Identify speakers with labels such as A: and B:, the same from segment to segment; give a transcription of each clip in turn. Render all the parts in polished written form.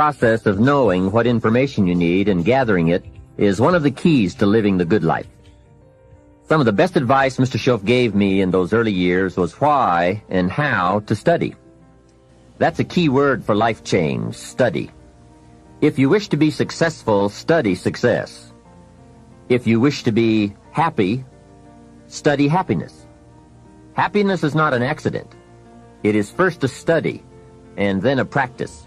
A: process of knowing what information you need and gathering it is one of the keys to living the good life. Some of the best advice Mr. Schoaf gave me in those early years was why and how to study. That's a key word for life change, study. If you wish to be successful, study success. If you wish to be happy, study happiness. Happiness is not an accident. It is first a study and then a practice.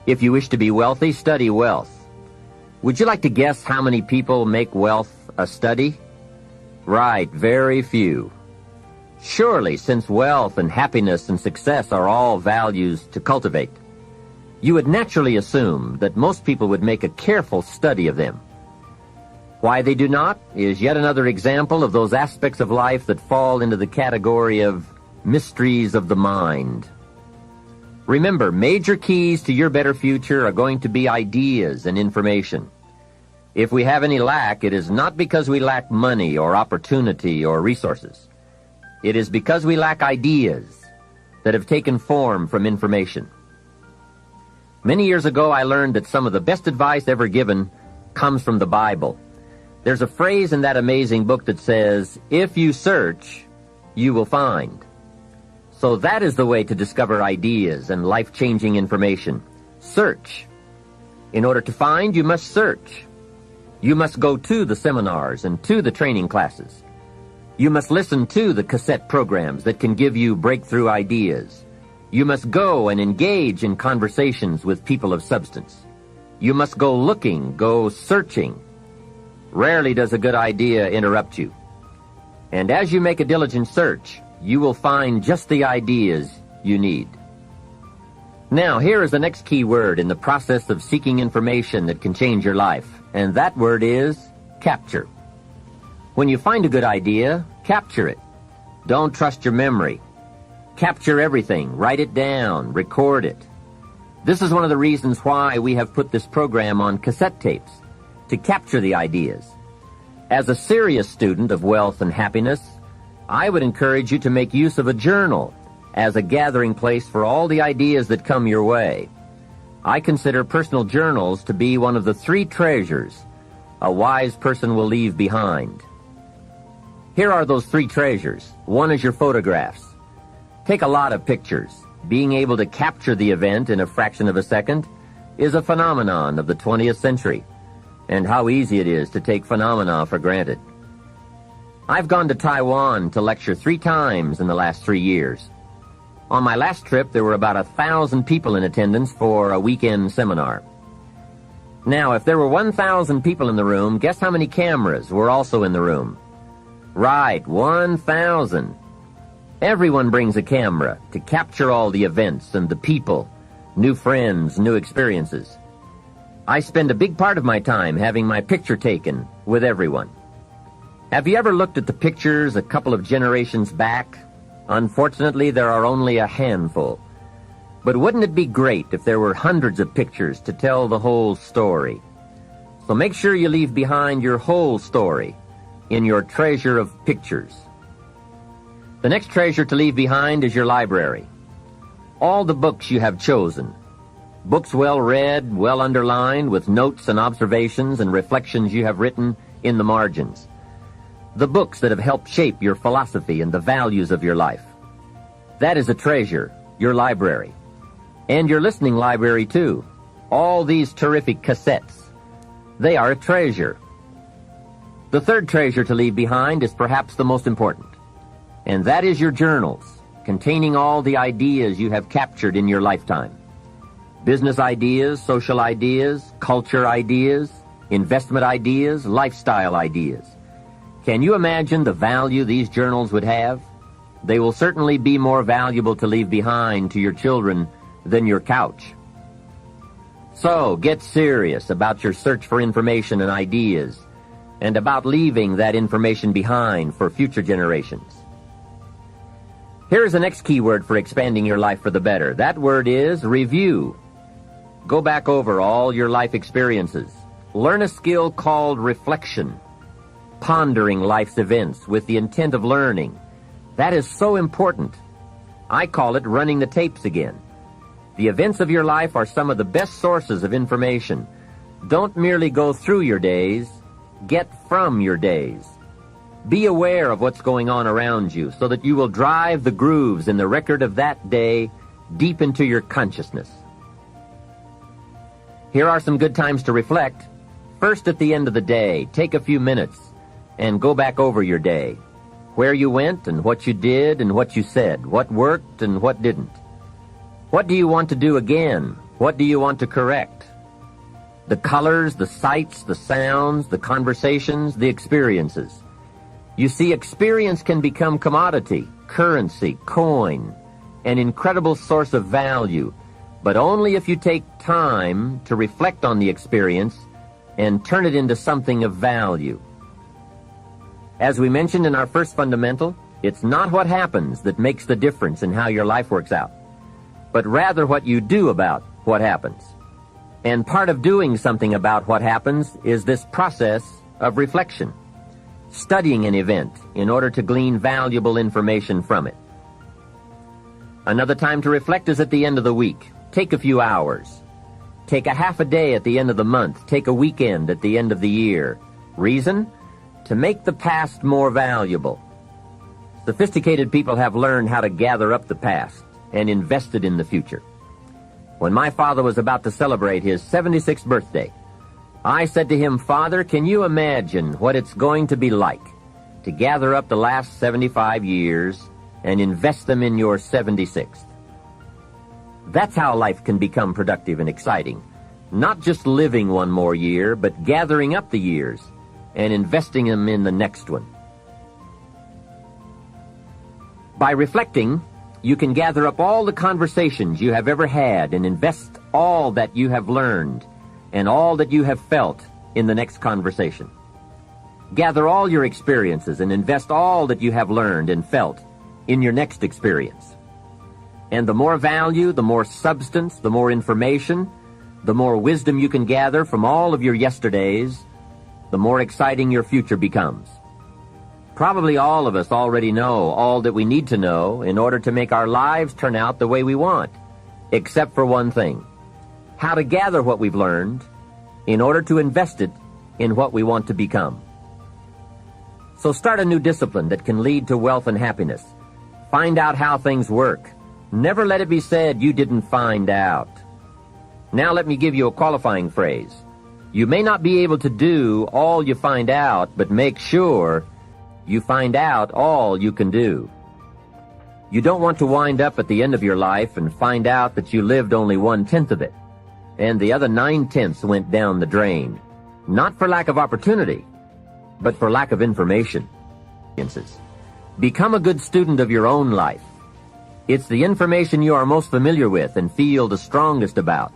A: If you wish to be wealthy, study wealth. Would you like to guess how many people make wealth a study? Right, very few. Surely, since wealth and happiness and success are all values to cultivate, you would naturally assume that most people would make a careful study of them. Why they do not is yet another example of those aspects of life that fall into the category of mysteries of the mind. Remember, major keys to your better future are going to be ideas and information. If we have any lack, it is not because we lack money or opportunity or resources. It is because we lack ideas that have taken form from information. Many years ago, I learned that some of the best advice ever given comes from the Bible. There's a phrase in that amazing book that says, "If you search, you will find." So that is the way to discover ideas and life-changing information. Search. In order to find, you must search. You must go to the seminars and to the training classes. You must listen to the cassette programs that can give you breakthrough ideas. You must go and engage in conversations with people of substance. You must go looking, go searching. Rarely does a good idea interrupt you. And as you make a diligent search, you will find just the ideas you need. Now, here is the next key word in the process of seeking information that can change your life, and that word is capture. When you find a good idea, capture it. Don't trust your memory. Capture everything. Write it down. Record it. This is one of the reasons why we have put this program on cassette tapes, to capture the ideas. As a serious student of wealth and happiness, I would encourage you to make use of a journal as a gathering place for all the ideas that come your way. I consider personal journals to be one of the 3 treasures a wise person will leave behind. Here are those 3 treasures. One is your photographs. Take a lot of pictures. Being able to capture the event in a fraction of a second is a phenomenon of the 20th century, and how easy it is to take phenomena for granted. I've gone to Taiwan to lecture 3 times in the last 3 years. On my last trip, there were about 1,000 people in attendance for a weekend seminar. Now, if there were 1,000 people in the room, guess how many cameras were also in the room? Right, 1,000. Everyone brings a camera to capture all the events and the people, new friends, new experiences. I spend a big part of my time having my picture taken with everyone. Have you ever looked at the pictures a couple of generations back? Unfortunately, there are only a handful. But wouldn't it be great if there were hundreds of pictures to tell the whole story? So make sure you leave behind your whole story in your treasure of pictures. The next treasure to leave behind is your library. All the books you have chosen. Books well read, well underlined, with notes and observations and reflections you have written in the margins. The books that have helped shape your philosophy and the values of your life. That is a treasure, your library. And your listening library, too. All these terrific cassettes. They are a treasure. The third treasure to leave behind is perhaps the most important. And that is your journals, containing all the ideas you have captured in your lifetime. Business ideas, social ideas, culture ideas, investment ideas, lifestyle ideas. Can you imagine the value these journals would have? They will certainly be more valuable to leave behind to your children than your couch. So, get serious about your search for information and ideas, and about leaving that information behind for future generations. Here is the next key word for expanding your life for the better. That word is review. Go back over all your life experiences. Learn a skill called reflection. Pondering life's events with the intent of learning. That is so important. I call it running the tapes again. The events of your life are some of the best sources of information. Don't merely go through your days, get from your days. Be aware of what's going on around you so that you will drive the grooves in the record of that day deep into your consciousness. Here are some good times to reflect. First, at the end of the day, take a few minutes and go back over your day. Where you went and what you did and what you said, what worked and what didn't. What do you want to do again? What do you want to correct? The colors, the sights, the sounds, the conversations, the experiences. You see, experience can become commodity, currency, coin, an incredible source of value, but only if you take time to reflect on the experience and turn it into something of value. As we mentioned in our first fundamental, it's not what happens that makes the difference in how your life works out, but rather what you do about what happens. And part of doing something about what happens is this process of reflection, studying an event in order to glean valuable information from it. Another time to reflect is at the end of the week. Take a few hours. Take a half a day at the end of the month. Take a weekend at the end of the year. Reason? To make the past more valuable. Sophisticated people have learned how to gather up the past and invest it in the future. When my father was about to celebrate his 76th birthday, I said to him, "Father, can you imagine what it's going to be like to gather up the last 75 years and invest them in your 76th? That's how life can become productive and exciting. Not just living one more year, but gathering up the years and investing them in the next one." By reflecting, you can gather up all the conversations you have ever had and invest all that you have learned and all that you have felt in the next conversation. Gather all your experiences and invest all that you have learned and felt in your next experience. And the more value, the more substance, the more information, the more wisdom you can gather from all of your yesterdays, the more exciting your future becomes. Probably all of us already know all that we need to know in order to make our lives turn out the way we want, except for one thing: how to gather what we've learned in order to invest it in what we want to become. So start a new discipline that can lead to wealth and happiness. Find out how things work. Never let it be said you didn't find out. Now let me give you a qualifying phrase. You may not be able to do all you find out, but make sure you find out all you can do. You don't want to wind up at the end of your life and find out that you lived only 1/10 of it, and the other 9/10 went down the drain. Not for lack of opportunity, but for lack of information. Become a good student of your own life. It's the information you are most familiar with and feel the strongest about.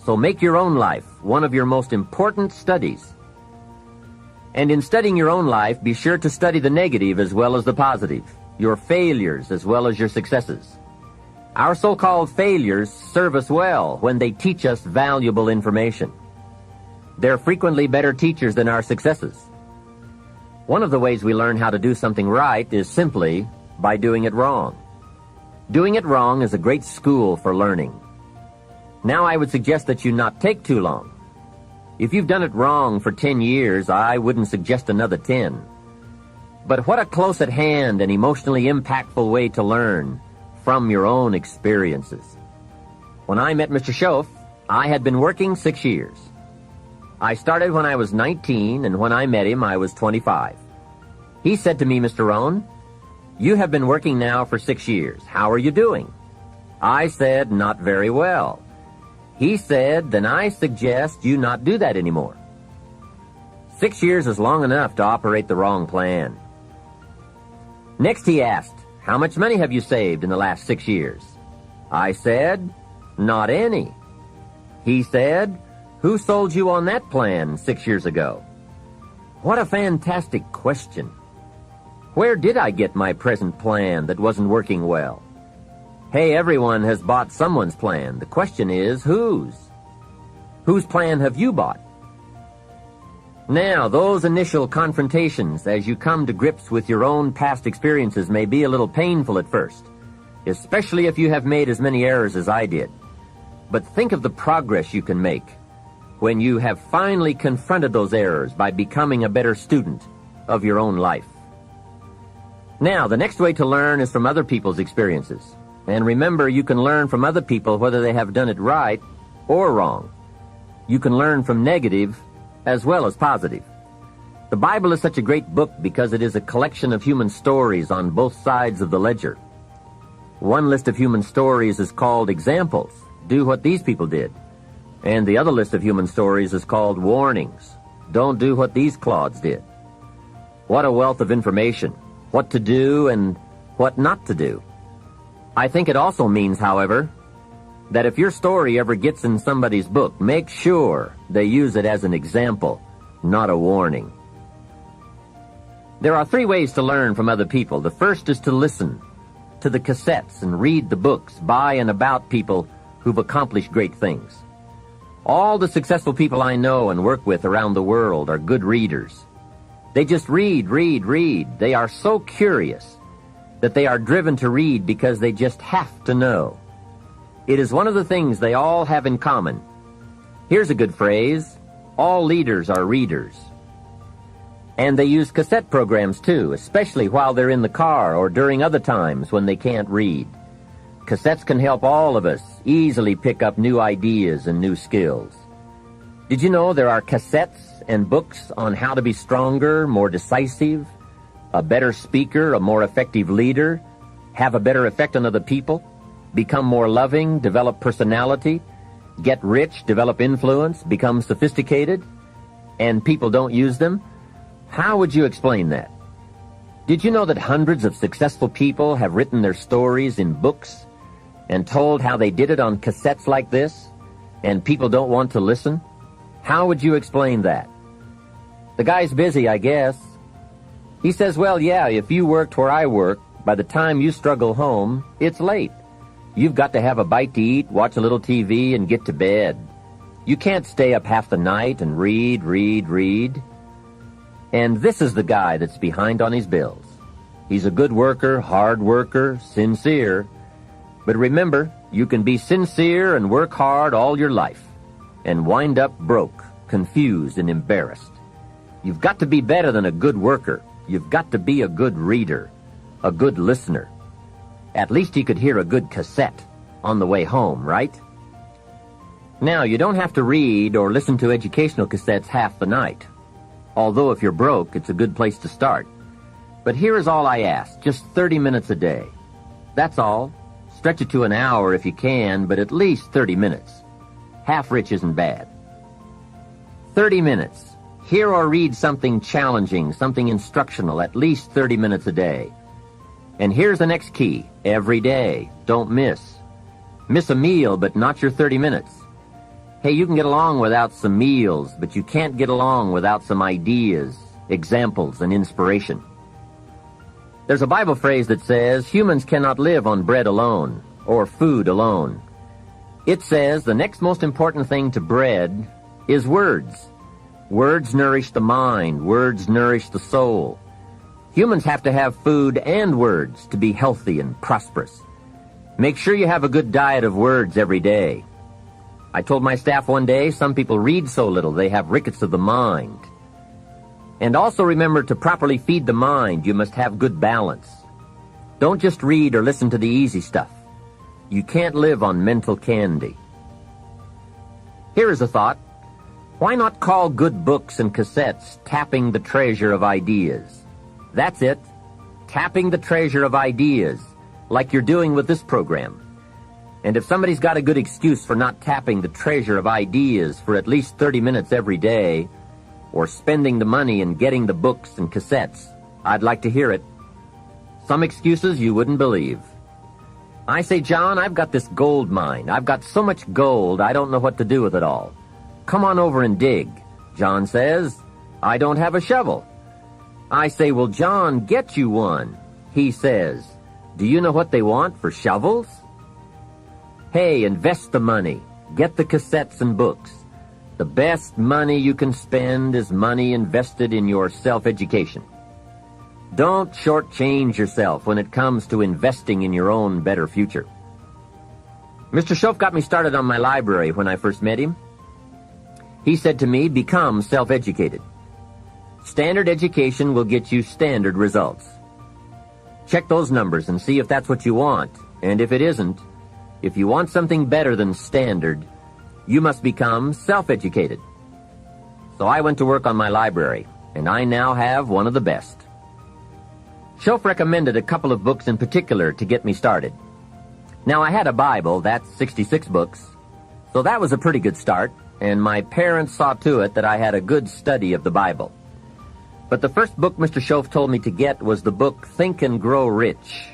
A: So make your own life one of your most important studies. And in studying your own life, be sure to study the negative as well as the positive, your failures as well as your successes. Our so-called failures serve us well when they teach us valuable information. They're frequently better teachers than our successes. One of the ways we learn how to do something right is simply by doing it wrong. Doing it wrong is a great school for learning. Now I would suggest that you not take too long. If you've done it wrong for 10 years, I wouldn't suggest another 10. But what a close at hand and emotionally impactful way to learn from your own experiences. When I met Mr. Schoaf, I had been working 6 years. I started when I was 19, and when I met him, I was 25. He said to me, "Mr. Rohn, you have been working now for 6 years. How are you doing?" I said, "Not very well." He said, "Then I suggest you not do that anymore." 6 years is long enough to operate the wrong plan. Next he asked, "How much money have you saved in the last 6 years?" I said, "Not any." He said, "Who sold you on that plan 6 years ago?" What a fantastic question. Where did I get my present plan that wasn't working well? Hey, everyone has bought someone's plan. The question is, whose? Whose plan have you bought? Now, those initial confrontations as you come to grips with your own past experiences may be a little painful at first, especially if you have made as many errors as I did. But think of the progress you can make when you have finally confronted those errors by becoming a better student of your own life. Now, the next way to learn is from other people's experiences. And remember, you can learn from other people whether they have done it right or wrong. You can learn from negative as well as positive. The Bible is such a great book because it is a collection of human stories on both sides of the ledger. One list of human stories is called examples. Do what these people did. And the other list of human stories is called warnings. Don't do what these clods did. What a wealth of information. What to do and what not to do. I think it also means, however, that if your story ever gets in somebody's book, make sure they use it as an example, not a warning. There are 3 ways to learn from other people. The first is to listen to the cassettes and read the books by and about people who've accomplished great things. All the successful people I know and work with around the world are good readers. They just read. They are so curious that they are driven to read because they just have to know. It is one of the things they all have in common. Here's a good phrase: all leaders are readers. And they use cassette programs too, especially while they're in the car or during other times when they can't read. Cassettes can help all of us easily pick up new ideas and new skills. Did you know there are cassettes and books on how to be stronger, more decisive, a better speaker, a more effective leader, have a better effect on other people, become more loving, develop personality, get rich, develop influence, become sophisticated, and people don't use them? How would you explain that? Did you know that hundreds of successful people have written their stories in books and told how they did it on cassettes like this, and people don't want to listen? How would you explain that? The guy's busy, I guess. He says, well, yeah, if you worked where I work, by the time you struggle home, it's late. You've got to have a bite to eat, watch a little TV, and get to bed. You can't stay up half the night and read. And this is the guy that's behind on his bills. He's a good worker, hard worker, sincere. But remember, you can be sincere and work hard all your life and wind up broke, confused, and embarrassed. You've got to be better than a good worker. You've got to be a good reader, a good listener. At least he could hear a good cassette on the way home, right? Now, you don't have to read or listen to educational cassettes half the night. Although if you're broke, it's a good place to start. But here is all I ask, just 30 minutes a day. That's all. Stretch it to an hour if you can, but at least 30 minutes. Half rich isn't bad. 30 minutes. Hear or read something challenging, something instructional, at least 30 minutes a day. And here's the next key. Every day. Don't miss. Miss a meal, but not your 30 minutes. Hey, you can get along without some meals, but you can't get along without some ideas, examples, and inspiration. There's a Bible phrase that says, humans cannot live on bread alone, or food alone. It says the next most important thing to bread is words. Words nourish the mind. Words nourish the soul. Humans have to have food and words to be healthy and prosperous. Make sure you have a good diet of words every day. I told my staff one day, some people read so little they have rickets of the mind. And also remember, to properly feed the mind, you must have good balance. Don't just read or listen to the easy stuff. You can't live on mental candy. Here is a thought. Why not call good books and cassettes tapping the treasure of ideas? That's it. Tapping the treasure of ideas, like you're doing with this program. And if somebody's got a good excuse for not tapping the treasure of ideas for at least 30 minutes every day, or spending the money and getting the books and cassettes, I'd like to hear it. Some excuses you wouldn't believe. I say, John, I've got this gold mine. I've got so much gold, I don't know what to do with it all. Come on over and dig. John says, I don't have a shovel. I say, well, John, get you one. He says, do you know what they want for shovels? Hey, invest the money. Get the cassettes and books. The best money you can spend is money invested in your self-education. Don't shortchange yourself when it comes to investing in your own better future. Mr. Shoaff got me started on my library when I first met him. He said to me, become self-educated. Standard education will get you standard results. Check those numbers and see if that's what you want. And if it isn't, if you want something better than standard, you must become self-educated. So I went to work on my library, and I now have one of the best. Shoaff recommended a couple of books in particular to get me started. Now, I had a Bible, that's 66 books, so that was a pretty good start, and my parents saw to it that I had a good study of the Bible. But the first book Mr. Shoaff told me to get was the book Think and Grow Rich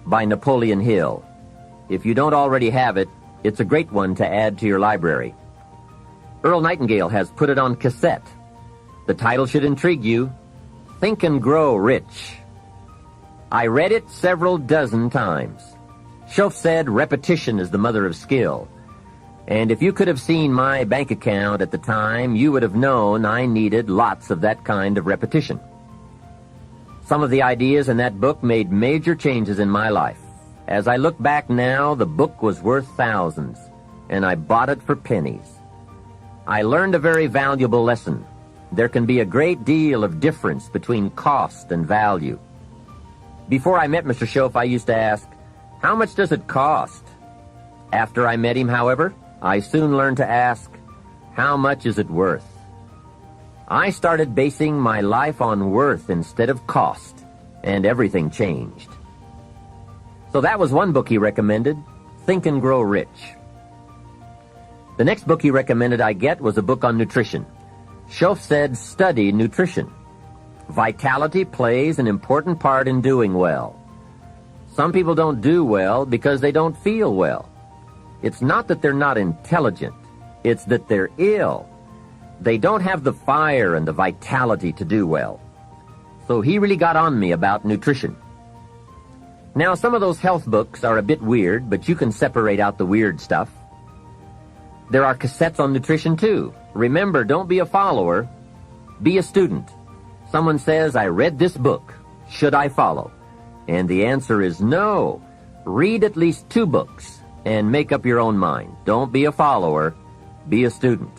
A: by Napoleon Hill. If you don't already have it, it's a great one to add to your library. Earl Nightingale has put it on cassette. The title should intrigue you, Think and Grow Rich. I read it several dozen times. Shoaff said repetition is the mother of skill. And if you could have seen my bank account at the time, you would have known I needed lots of that kind of repetition. Some of the ideas in that book made major changes in my life. As I look back now, the book was worth thousands, and I bought it for pennies. I learned a very valuable lesson. There can be a great deal of difference between cost and value. Before I met Mr. Shoaff, I used to ask, how much does it cost? After I met him, however, I soon learned to ask, how much is it worth? I started basing my life on worth instead of cost, and everything changed. So that was one book he recommended, Think and Grow Rich. The next book he recommended I get was a book on nutrition. Shoaff said, study nutrition. Vitality plays an important part in doing well. Some people don't do well because they don't feel well. It's not that they're not intelligent. It's that they're ill. They don't have the fire and the vitality to do well. So he really got on me about nutrition. Now, some of those health books are a bit weird, but you can separate out the weird stuff. There are cassettes on nutrition, too. Remember, don't be a follower. Be a student. Someone says, I read this book. Should I follow? And the answer is no. Read at least 2 books and make up your own mind. Don't be a follower. Be a student.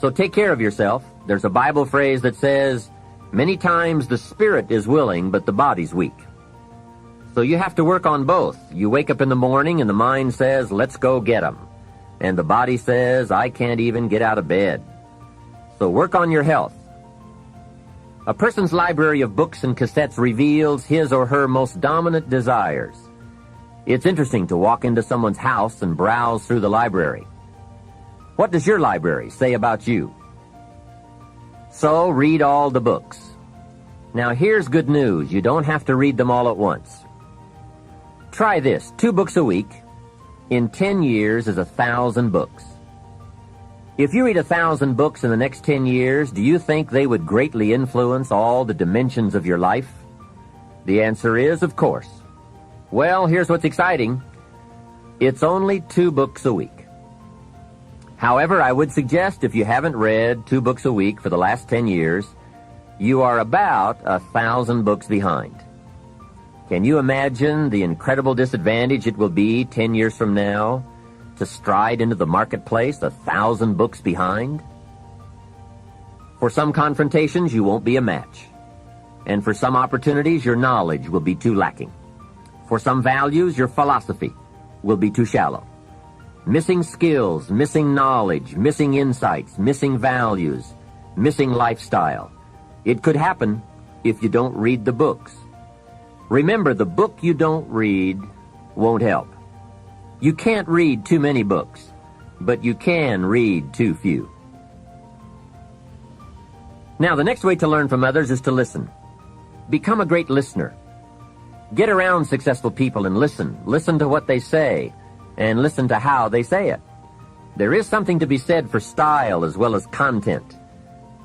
A: So take care of yourself. There's a Bible phrase that says, many times the spirit is willing, but the body's weak. So you have to work on both. You wake up in the morning and the mind says, let's go get 'em. And the body says, I can't even get out of bed. So work on your health. A person's library of books and cassettes reveals his or her most dominant desires. It's interesting to walk into someone's house and browse through the library. What does your library say about you? So read all the books. Now here's good news. You don't have to read them all at once. Try this, 2 books a week. In 10 years is 1,000 books. If you read 1,000 books in the next 10 years, do you think they would greatly influence all the dimensions of your life? The answer is, of course. Well, here's what's exciting. It's only 2 books a week. However, I would suggest if you haven't read 2 books a week for the last 10 years, you are about 1,000 books behind. Can you imagine the incredible disadvantage it will be 10 years from now to stride into the marketplace 1,000 books behind? For some confrontations, you won't be a match. And for some opportunities, your knowledge will be too lacking. For some values, your philosophy will be too shallow. Missing skills, missing knowledge, missing insights, missing values, missing lifestyle. It could happen if you don't read the books. Remember, the book you don't read won't help. You can't read too many books, but you can read too few. Now, the next way to learn from others is to listen. Become a great listener. Get around successful people and listen. Listen to what they say, and listen to how they say it. There is something to be said for style as well as content.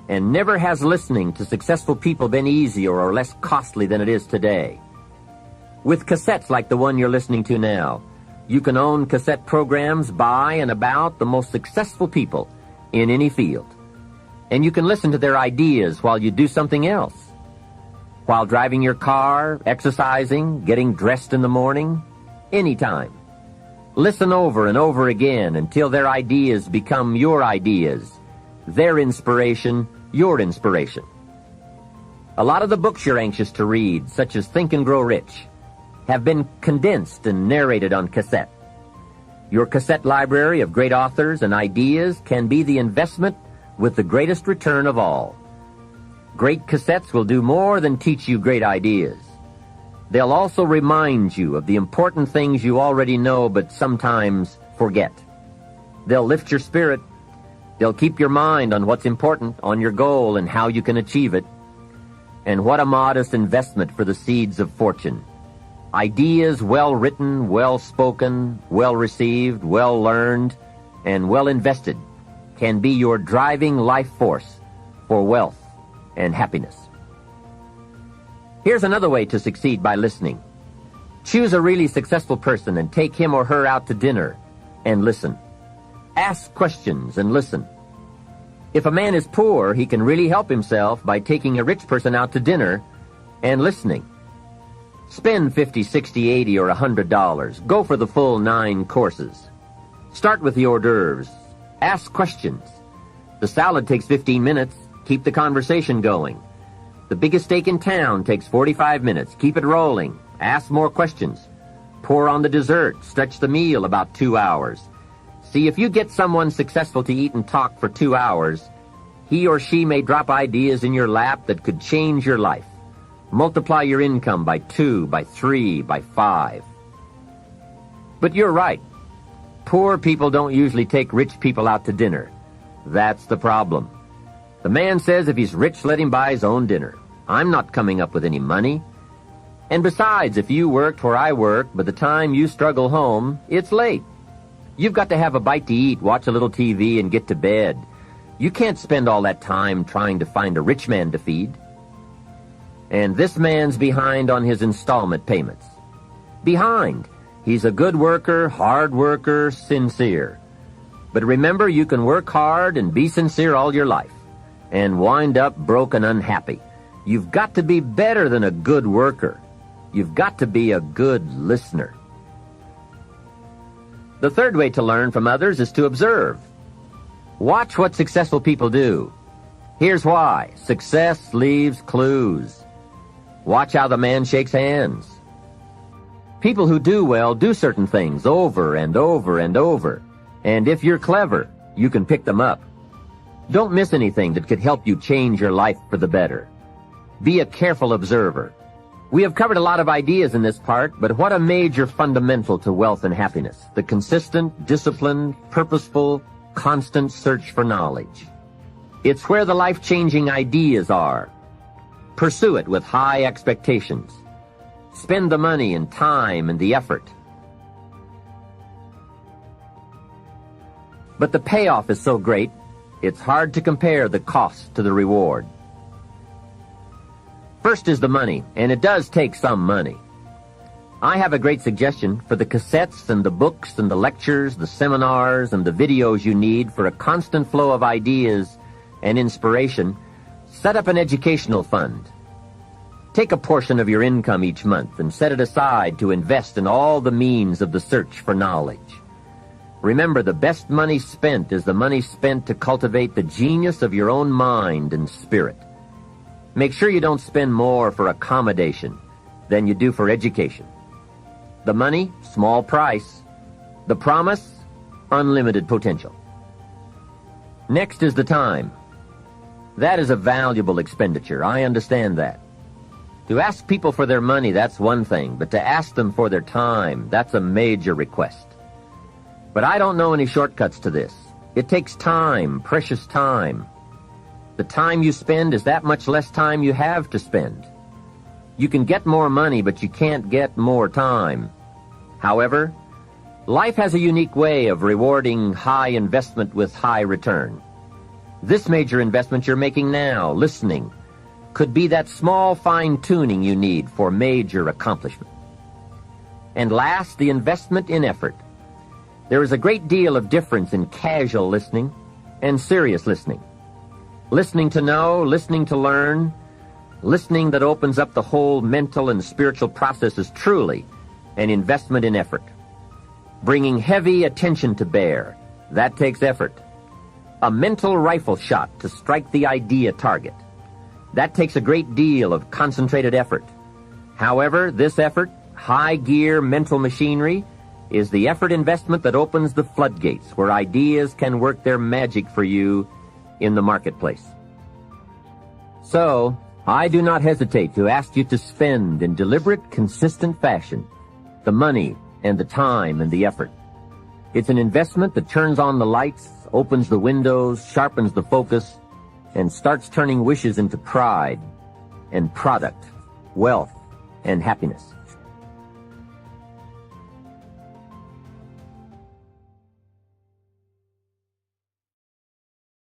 A: And never has listening to successful people been easier or less costly than it is today. With cassettes like the one you're listening to now, you can own cassette programs by and about the most successful people in any field. And you can listen to their ideas while you do something else. While driving your car, exercising, getting dressed in the morning, anytime. Listen over and over again until their ideas become your ideas, their inspiration, your inspiration. A lot of the books you're anxious to read, such as Think and Grow Rich, have been condensed and narrated on cassette. Your cassette library of great authors and ideas can be the investment with the greatest return of all. Great cassettes will do more than teach you great ideas. They'll also remind you of the important things you already know but sometimes forget. They'll lift your spirit. They'll keep your mind on what's important, on your goal and how you can achieve it. And what a modest investment for the seeds of fortune. Ideas well written, well spoken, well received, well learned, and well invested can be your driving life force for wealth and happiness. Here's another way to succeed by listening. Choose a really successful person and take him or her out to dinner and listen. Ask questions and listen. If a man is poor, he can really help himself by taking a rich person out to dinner and listening. Spend $50, $60, $80, or $100. Go for the full 9 courses. Start with the hors d'oeuvres. Ask questions. The salad takes 15 minutes. Keep the conversation going. The biggest steak in town takes 45 minutes. Keep it rolling. Ask more questions. Pour on the dessert. Stretch the meal about 2 hours. See, if you get someone successful to eat and talk for 2 hours, he or she may drop ideas in your lap that could change your life. Multiply your income by 2, by 3, by 5. But you're right. Poor people don't usually take rich people out to dinner. That's the problem. The man says if he's rich, let him buy his own dinner. I'm not coming up with any money. And besides, if you worked where I work, by the time you struggle home, it's late. You've got to have a bite to eat, watch a little TV, and get to bed. You can't spend all that time trying to find a rich man to feed. And this man's behind on his installment payments. Behind. He's a good worker, hard worker, sincere. But remember, you can work hard and be sincere all your life and wind up broke and unhappy. You've got to be better than a good worker. You've got to be a good listener. The third way to learn from others is to observe. Watch what successful people do. Here's why. Success leaves clues. Watch how the man shakes hands. People who do well do certain things over and over and over. And if you're clever, you can pick them up. Don't miss anything that could help you change your life for the better. Be a careful observer. We have covered a lot of ideas in this part, but what a major fundamental to wealth and happiness. The consistent, disciplined, purposeful, constant search for knowledge. It's where the life-changing ideas are. Pursue it with high expectations. Spend the money and time and the effort. But the payoff is so great, it's hard to compare the cost to the reward. First is the money, and it does take some money. I have a great suggestion for the cassettes and the books and the lectures, the seminars and the videos you need for a constant flow of ideas and inspiration. Set up an educational fund. Take a portion of your income each month and set it aside to invest in all the means of the search for knowledge. Remember, the best money spent is the money spent to cultivate the genius of your own mind and spirit. Make sure you don't spend more for accommodation than you do for education. The money, small price. The promise, unlimited potential. Next is the time. That is a valuable expenditure. I understand that. To ask people for their money, that's one thing, but to ask them for their time, that's a major request. But I don't know any shortcuts to this. It takes time, precious time. The time you spend is that much less time you have to spend. You can get more money, but you can't get more time. However, life has a unique way of rewarding high investment with high return. This major investment you're making now, listening, could be that small fine-tuning you need for major accomplishment. And last, the investment in effort. There is a great deal of difference in casual listening and serious listening. Listening to know, listening to learn, listening that opens up the whole mental and spiritual process is truly an investment in effort. Bringing heavy attention to bear, that takes effort. A mental rifle shot to strike the idea target, that takes a great deal of concentrated effort. However, this effort, high-gear mental machinery, is the effort investment that opens the floodgates where ideas can work their magic for you in the marketplace. So, I do not hesitate to ask you to spend in deliberate, consistent fashion the money and the time and the effort. It's an investment that turns on the lights, opens the windows, sharpens the focus, and starts turning wishes into pride and product, wealth, and happiness.